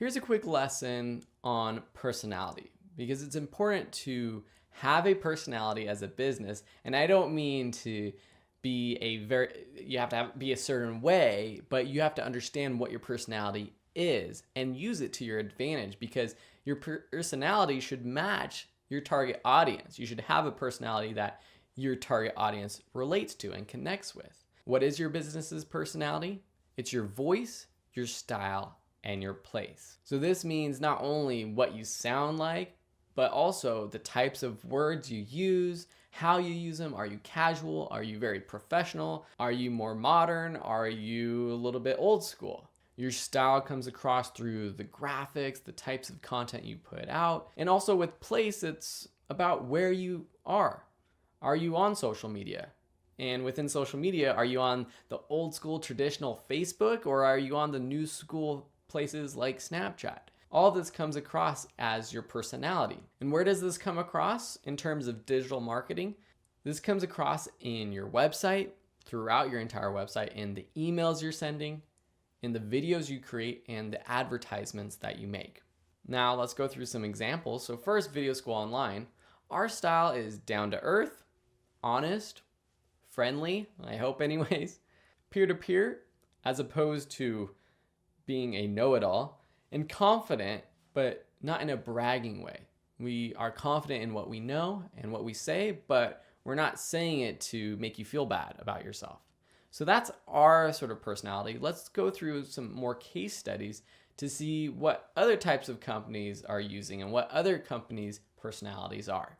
Here's a quick lesson on personality because it's important to have a personality as a business. And I don't mean to be you have to be a certain way, but you have to understand what your personality is and use it to your advantage because your personality should match your target audience. You should have a personality that your target audience relates to and connects with. What is your business's personality? It's your voice, your style, and your place. So this means not only what you sound like, but also the types of words you use, how you use them. Are you casual? Are you very professional? Are you more modern? Are you a little bit old school? Your style comes across through the graphics, the types of content you put out, and also with place, it's about where you are. Are you on social media? And within social media, are you on the old school traditional Facebook or are you on the new school places like Snapchat? All of this comes across as your personality. And where does this come across in terms of digital marketing? This comes across in your website, throughout your entire website, in the emails you're sending, in the videos you create, and the advertisements that you make. Now let's go through some examples. So first, Video School Online. Our style is down to earth, honest, friendly, I hope anyways, peer-to-peer, as opposed to being a know-it-all, and confident, but not in a bragging way. We are confident in what we know and what we say, but we're not saying it to make you feel bad about yourself. So that's our sort of personality. Let's go through some more case studies to see what other types of companies are using and what other companies' personalities are.